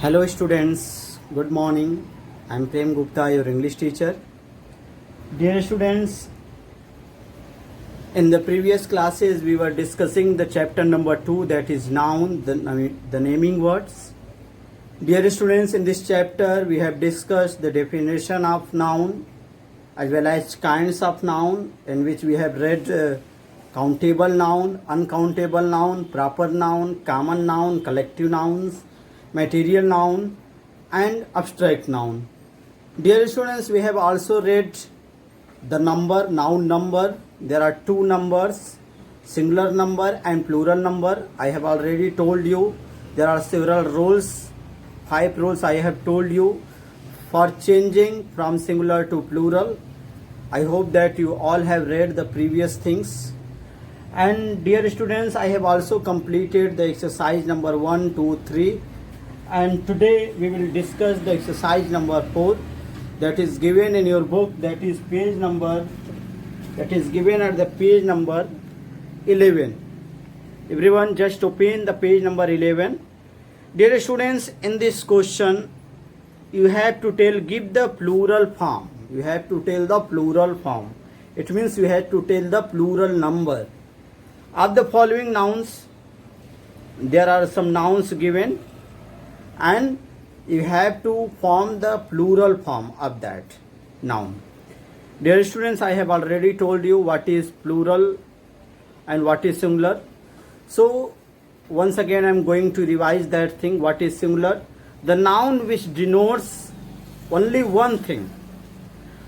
Hello students, good morning. I am Prem Gupta, your English teacher. Dear students, in the previous classes we were discussing the chapter number 2, that is noun, the naming words. Dear students, in this chapter we have discussed the definition of noun as well as kinds of noun, in which we have read countable noun, uncountable noun, proper noun, common noun, collective nouns, material noun and abstract noun. Dear students, we have also read the noun number. There are two numbers, singular number and plural number. I have already told you there are several rules, 5 rules I have told you for changing from singular to plural. I hope that you all have read the previous things. And dear students, I have also completed the exercise number 1, 2, 3. And today we will discuss the exercise number 4 that is given in your book, that is given at the page number 11. Everyone just open the page number 11. Dear students, in this question you have to give the plural form. You have to tell the plural form. It means you have to tell the plural number of the following nouns. There are some nouns given and you have to form the plural form of that noun. Dear students, I have already told you what is plural and what is singular. So once again I am going to revise that thing. What is singular? The noun which denotes only one thing,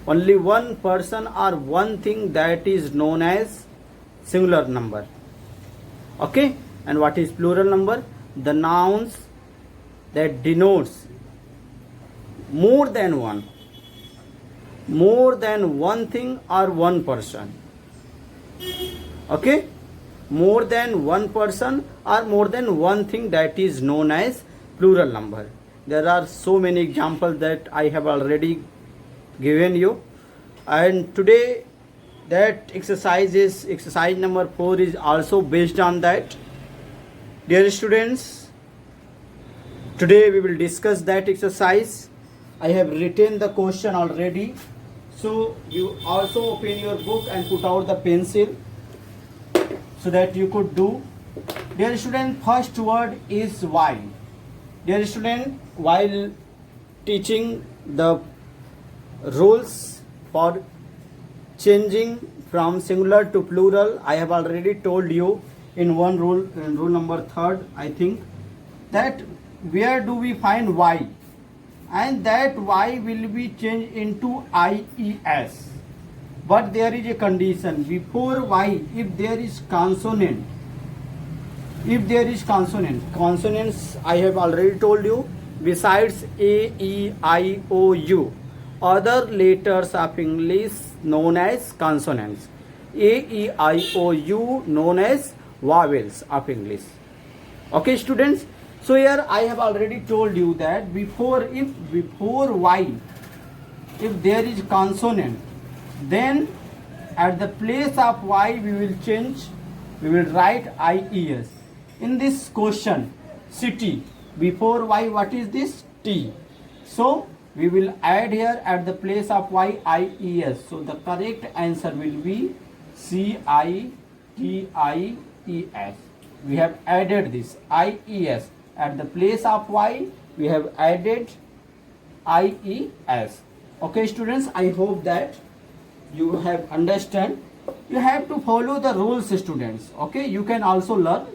only one person or one thing, that is known as singular number. Okay? And what is plural number? The nouns that denotes more than one thing or one person. Okay? More than one person or more than one thing, that is known as plural number. There are so many examples that I have already given you, and today that exercise number 4 is also based on that. Dear students, today we will discuss that exercise. I have written the question already, so you also open your book and put out the pencil so that you could do. Dear student, first word is while. Dear student, while teaching the rules for changing from singular to plural, I have already told you in one rule, in rule number 3rd, I think, that where do we find y, and that y will be changed into IES. But there is a condition before y. If there is consonant, consonants I have already told you, besides A, E, I, O, U, other letters of English known as consonants. A, E, I, O, U known as vowels of English. Okay students, so here I have already told you that before y, if there is consonant, then at the place of y we will write IES. In this question, city, before y what is this? T. So we will add here at the place of y IES. So the correct answer will be CITIES. We have added this IES. At the place of y we have added IES. Okay students, I hope that you have understand. You have to follow the rules students. Okay, you can also learn,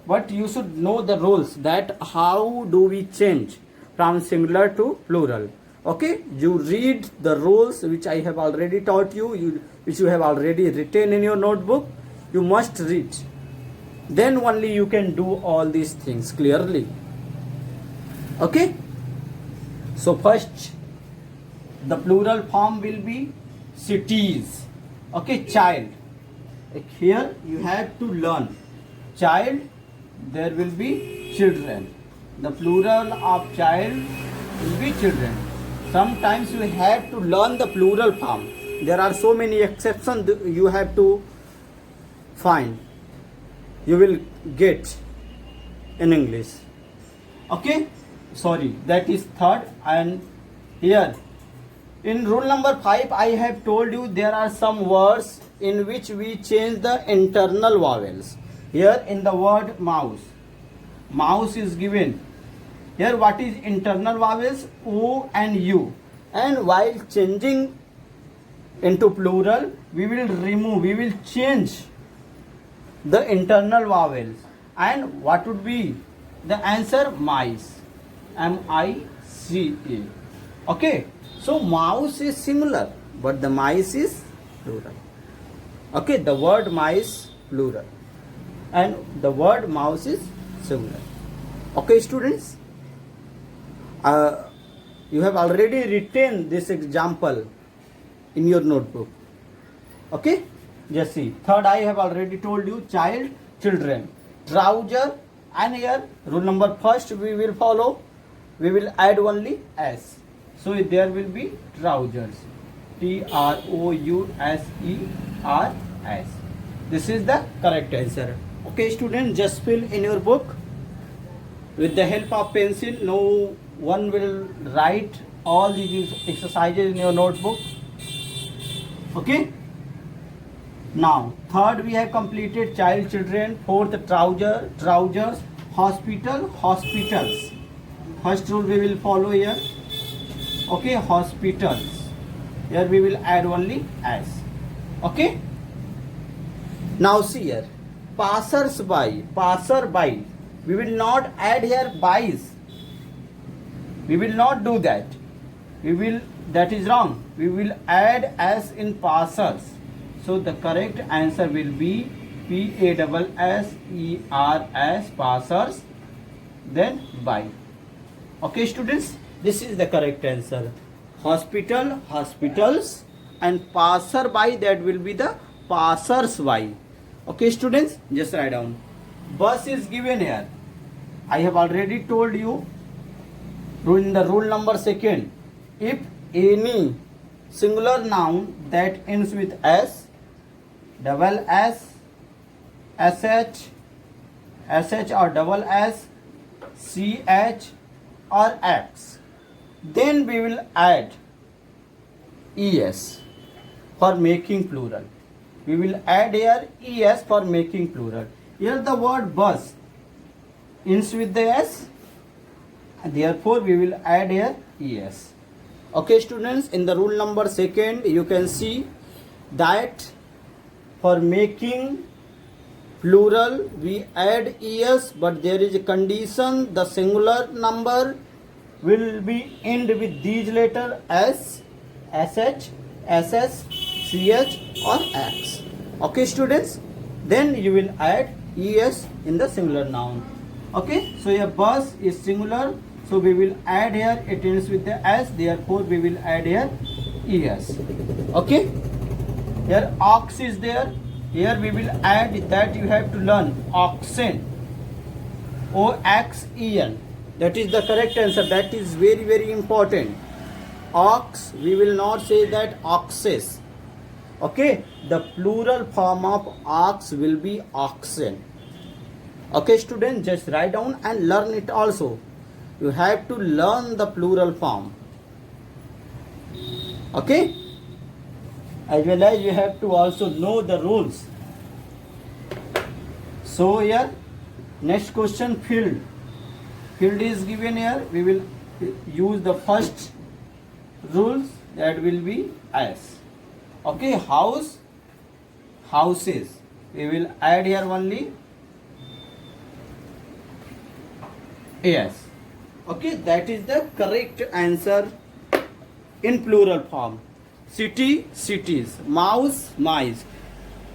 but you should know the rules, that how do we change from singular to plural. Okay, you read the rules which I have already taught you, which you have already written in your notebook. You must read, then only you can do all these things clearly. Okay, so first the plural form will be cities. Okay, child, here you have to learn child, there will be children. The plural of child will be children. Sometimes you have to learn the plural form. There are so many exceptions you have to find. You will get in English. Okay, sorry, that is third. And here in rule number 5 I have told you there are some words in which we change the internal vowels. Here in the word mouse, mouse is given. Here what is internal vowels? O and U. And while changing into plural, we will remove, we will change the internal vowels. And what would be the answer? Mice. M-I-C-E. Okay. So mouse is similar, but the mice is plural. Okay. The word mice plural, and the word mouse is similar. Okay, students. You have already written this example in your notebook. Okay, just see. Third, I have already told you: child, children, trouser, and here rule number first we will follow. We will add only s. So there will be trousers. Trousers. This is the correct answer. Okay, students, just fill in your book with the help of pencil. No one will write all these exercises in your notebook. Okay. Now third we have completed child, children. Fourth, trouser, trousers. Hospital, hospitals. First rule we will follow here. Okay, hospitals. Here we will add only s. Okay. Now see here, passers by, passer by. We will not add here bys. We will not do that. We will, that is wrong. We will add s in passers. So the correct answer will be P-A-S-S-E-R-S, passers, then by. Okay, students, this is the correct answer. Hospital, hospitals, and passer by, that will be the passers by. Okay, students, just write down. Bus is given here. I have already told you in the rule number second. If any singular noun that ends with s, double s, sh, or double s, ch, or x, then we will add es for making plural. We will add here es for making plural. Here the word bus ends with the s, and therefore we will add here es. Okay, students, in the rule number second you can see that for making plural we add es, but there is a condition: the singular number will be end with these letters s, sh, ss, ch, or x. Okay, students, then you will add es in the singular noun. Okay, so your bus is singular, so we will add here, it ends with the s, therefore we will add here es. Okay, here ox is there. Here we will add that, you have to learn oxen, O-X-E-N. That is the correct answer. That is very, very important. Ox, we will not say that oxes. Okay, the plural form of ox will be oxen. Okay, students, just write down and learn it also. You have to learn the plural form. Okay, as well as you have to also know the rules. So here, next question, field. Field is given here. We will use the first rules, that will be s. Okay, house, houses. We will add here only as. Okay, that is the correct answer in plural form. City, cities. Mouse, mice.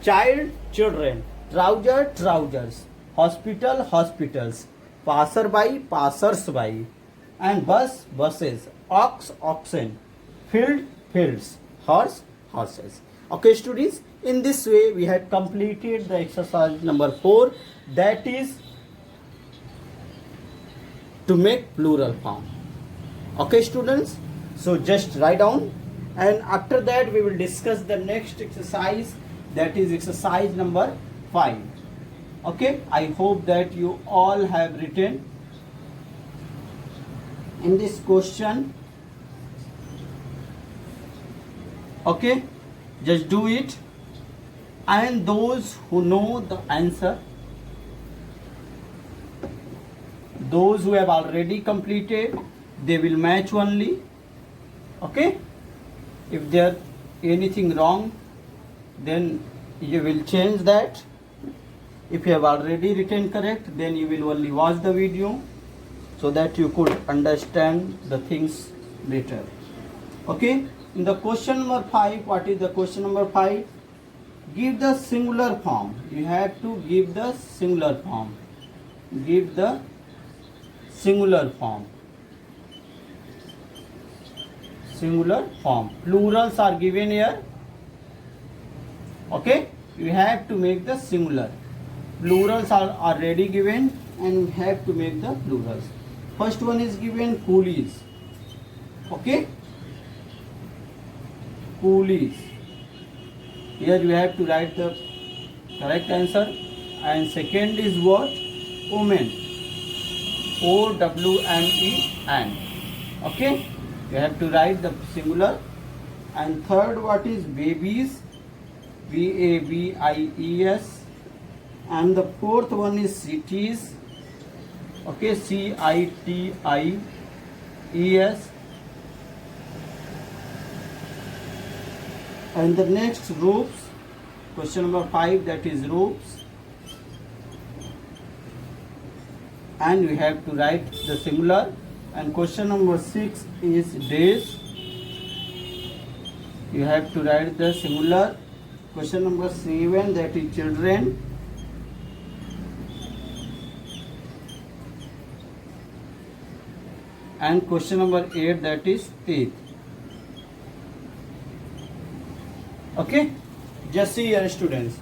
Child, children. Trouser, trousers. Hospital, hospitals. Passerby, passers-by. And bus, buses. Ox, oxen. Field, fields. Horse, horses. Okay, students, in this way we had completed the exercise number 4, that is to make plural form. Okay, students, so just write down, and after that we will discuss the next exercise, that is exercise number 5. Okay, I hope that you all have written in this question. Okay, just do it, and those who know the answer, those who have already completed, they will match only. Okay, if there anything wrong, then you will change that. If you have already written correct, then you will only watch the video so that you could understand the things better. Okay, in the question number 5, what is the question number 5? Give the singular form. You have to give the singular form. Give the singular form. Singular form. Plurals are given here. Okay, you have to make the singular. Plurals are already given, and you have to make the plurals. First one is given coolies. Okay, coolies. Here you have to write the correct answer. And second is what? Women. O-W-M-E-N. Okay, you have to write the singular. And third, what is babies? B-A-B-I-E-S. And the fourth one is cities. Okay, C-I-T-I-E-S. And the next, roofs. Question number 5, that is roofs. And we have to write the singular. And question number 6 is days. You have to write the singular. Question number 7, that is children. And question number 8, that is teeth. Okay, just see here, students.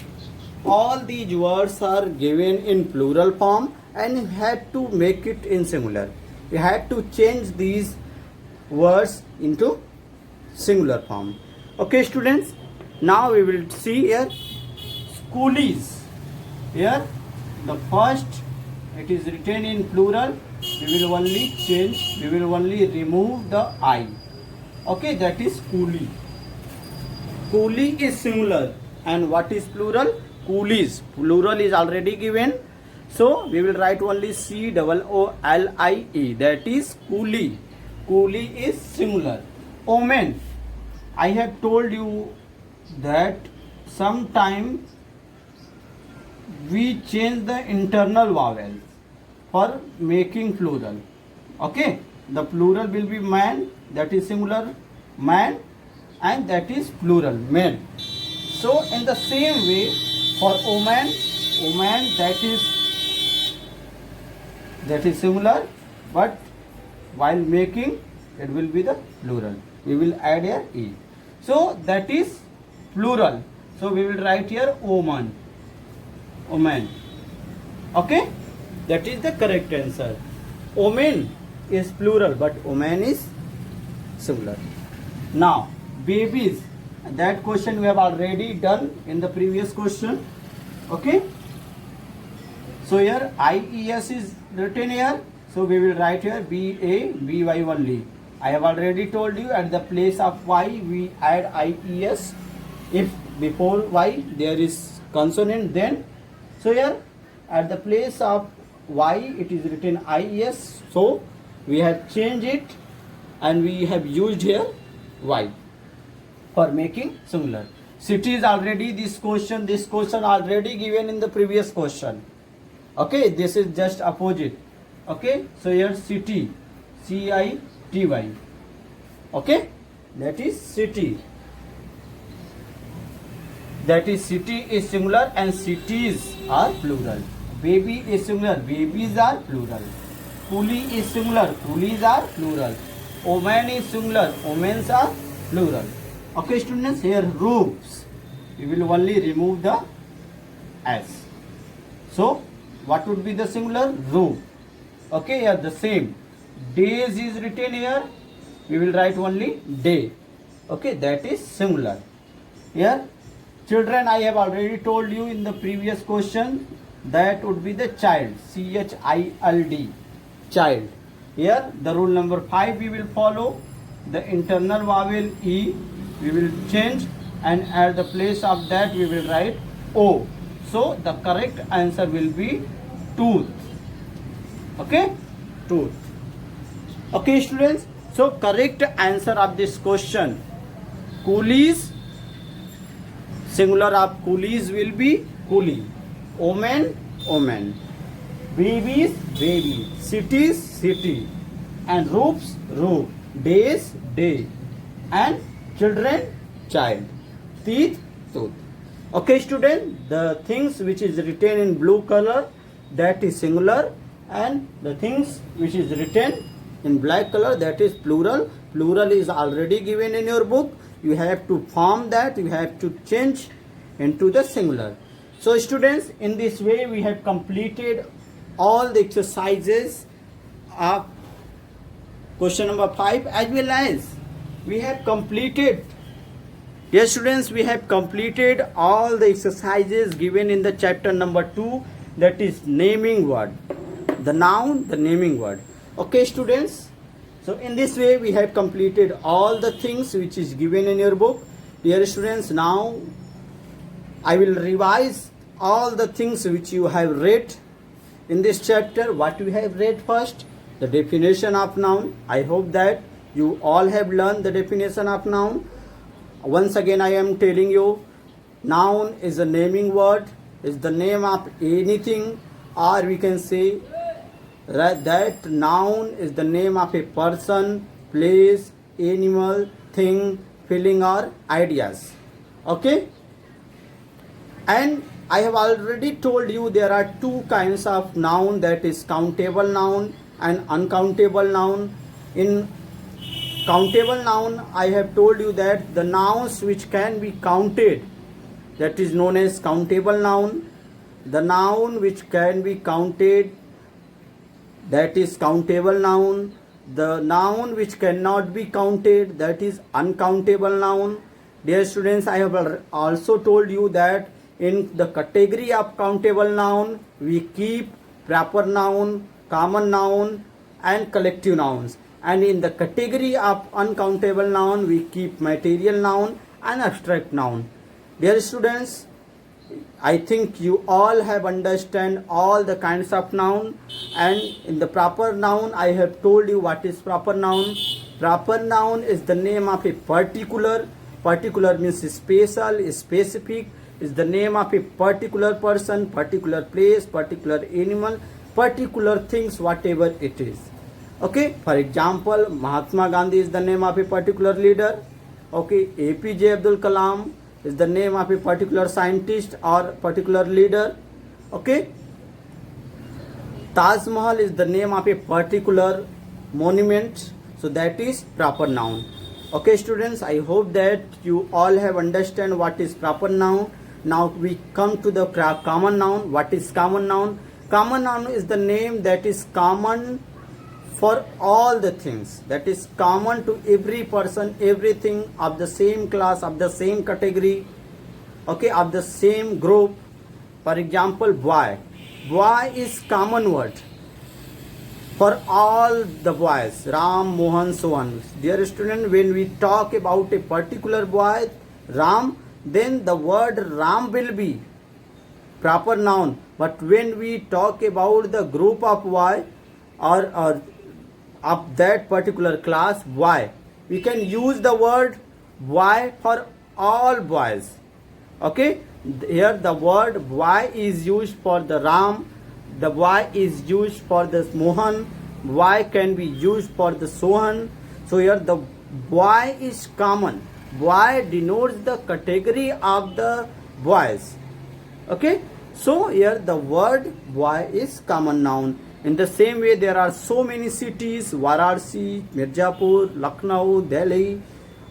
All these words are given in plural form, and you have to make it in singular. You have to change these words into singular form. Okay, students. Now we will see here schoolies. Here the first, it is written in plural. We will only change. We will only remove the I. Okay, that is coolie. Coolie is singular. And what is plural? Coolies. Plural is already given. So we will write only C-O-O-L-I-E. That is coolie. Coolie is singular. Omen. I have told you that sometime we change the internal vowels for making plural. Okay, the plural will be man, that is singular, man, and that is plural, men. So in the same way, for woman, woman, that is singular, but while making it will be the plural. We will add here e. So that is plural. So we will write here woman. Woman. Okay, that is the correct answer. Woman is plural, but woman is singular. Now babies, that question we have already done in the previous question. Okay, so here IES is written here, so we will write here BABY only. I have already told you, at the place of Y we add IES. If before Y there is consonant, then so here at the place of Y it is written IES, so we have changed it and we have used here Y for making singular. City is already this question already given in the previous question. Okay, this is just opposite. Okay, so here city, C-I-T-Y. Okay, that is city. That is city is singular and cities are plural. Baby is singular, babies are plural. Coolie is singular, coolies are plural. Woman is singular, women are plural. Okay, students, here roofs, we will only remove the S. So what would be the singular? Roof. Okay, here the same. Days is written here, we will write only day. Okay, that is singular. Here children, I have already told you in the previous question, that would be the child, C-H-I-L-D, child. Here the rule number 5 we will follow. The internal vowel E we will change, and at the place of that we will write O. So the correct answer will be tooth. Okay, tooth. Okay students, so correct answer of this question, coolies, singular of coolies will be coolie, omen, omen, babies, baby, cities, city, and roofs, roof, days, day, and children, child, teeth, tooth. Okay student, the things which is written in blue color, that is singular, and the things which is written in black color, that is plural. Plural is already given in your book. You have to form that, you have to change into the singular. So students, in this way we have completed all the exercises of question number 5, as well as we have completed, yes students, we have completed all the exercises given in the chapter number 2, that is naming word, the noun, the naming word. Okay students, so in this way we have completed all the things which is given in your book. Dear students, now I will revise all the things which you have read in this chapter. What you have read first, the definition of noun. I hope that you all have learned the definition of noun. Once again I am telling you, noun is a naming word, is the name of anything, or we can say that noun is the name of a person, place, animal, thing, feeling, or ideas. Okay, and I have already told you there are two kinds of noun, that is countable noun and uncountable noun. In countable noun, I have told you that the nouns which can be counted, that is known as countable noun. The noun which can be counted, that is countable noun. The noun which cannot be counted, that is uncountable noun. Dear students, I have also told you that in the category of countable noun, we keep proper noun, common noun, and collective nouns. And in the category of uncountable noun, we keep material noun and abstract noun. Dear students, I think you all have understand all the kinds of noun, and in the proper noun I have told you what is proper noun. Proper noun is the name of a particular. Particular means special, specific, is the name of a particular person, particular place, particular animal, particular things, whatever it is. Okay, for example, Mahatma Gandhi is the name of a particular leader. Okay, APJ Abdul Kalam is the name of a particular scientist or particular leader. Okay, Taj Mahal is the name of a particular monument, so that is proper noun. Okay students, I hope that you all have understand what is proper noun. Now we come to the common noun. What is common noun? Common noun is the name that is common for all the things, that is common to every person, everything of the same class, of the same category, okay, of the same group. For example, boy. Boy is common word for all the boys, Ram, Mohan, so on. Dear student, when we talk about a particular boy, Ram, then the word Ram will be proper noun. But when we talk about the group of boy or of that particular class, boy, we can use the word boy for all boys. Okay, here the word boy is used for the Ram, the boy is used for the Mohan, boy can be used for the Sohan. So here the boy is common. Boy denotes the category of the boys. Okay, so here the word boy is common noun. In the same way, there are so many cities, Varanasi, Mirzapur, Lucknow, Delhi.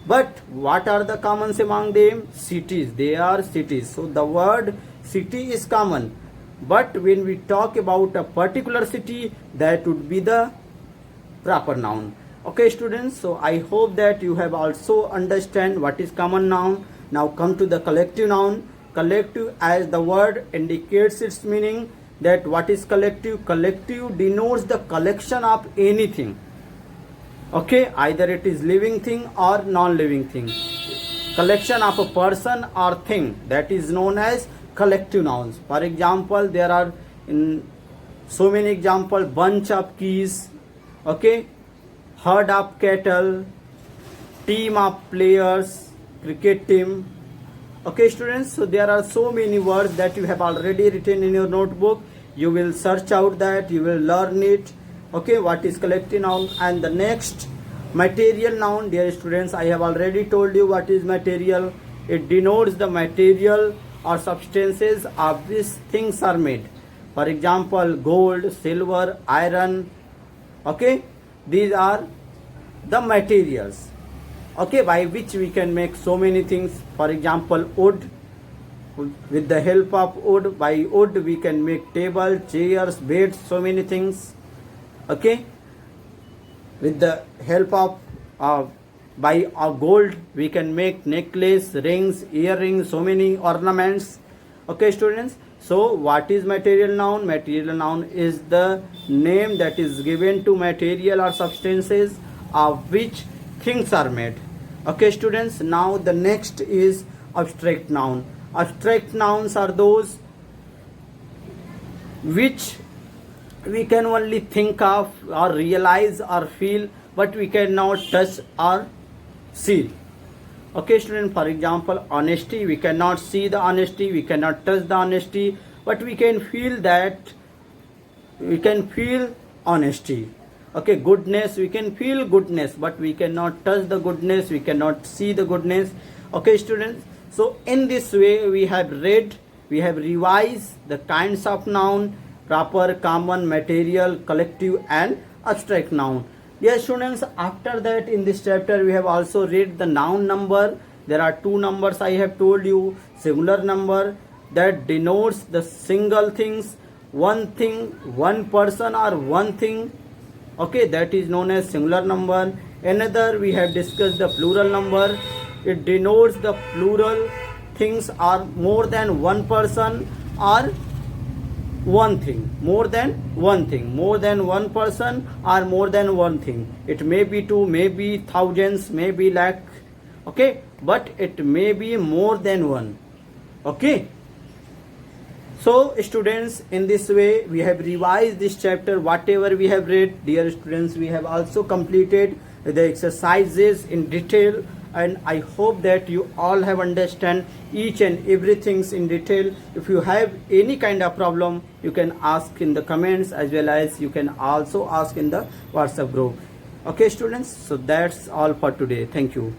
But what are the commons among them? Cities. They are cities. So the word city is common. But when we talk about a particular city, that would be the proper noun. Okay students, so I hope that you have also understand what is common noun. Now come to the collective noun. Collective, as the word indicates its meaning, that what is collective? Collective denotes the collection of anything. Okay, either it is living thing or non-living thing. Collection of a person or thing, that is known as collective nouns. For example, there are in so many examples: bunch of keys, okay, herd of cattle, team of players, cricket team. Okay students, so there are so many words that you have already written in your notebook. You will search out that, you will learn it. Okay, what is collective noun? And the next, material noun. Dear students, I have already told you what is material. It denotes the material or substances of which things are made. For example, gold, silver, iron. Okay, these are the materials, okay, by which we can make so many things. For example, wood. With the help of wood, by wood we can make table, chairs, beds, so many things. Okay, with the help of by gold we can make necklace, rings, earrings, so many ornaments. Okay students, so what is material noun? Material noun is the name that is given to material or substances of which things are made. Okay students, now the next is abstract noun. Abstract nouns are those which we can only think of or realize or feel, but we cannot touch or see. Okay student, for example, honesty. We cannot see the honesty, we cannot touch the honesty, but we can feel that, we can feel honesty. Okay, goodness, we can feel goodness, but we cannot touch the goodness, we cannot see the goodness. Okay students, so in this way we have read, we have revised the kinds of noun: proper, common, material, collective and abstract noun. Dear students, after that in this chapter we have also read the noun number. There are two numbers I have told you. Singular number, that denotes the single things, one thing, one person or one thing. Okay, that is known as singular number. Another, we have discussed the plural number. It denotes the plural things are more than one person or one thing, more than one thing, more than one person or more than one thing. It may be two, may be thousands, may be lakh. Okay, but it may be more than one. Okay, so students, in this way we have revised this chapter. Whatever we have read, dear students, we have also completed the exercises in detail, and I hope that you all have understand each and everything in detail. If you have any kind of problem, you can ask in the comments, as well as you can also ask in the WhatsApp group. Okay students, so that's all for today. Thank you.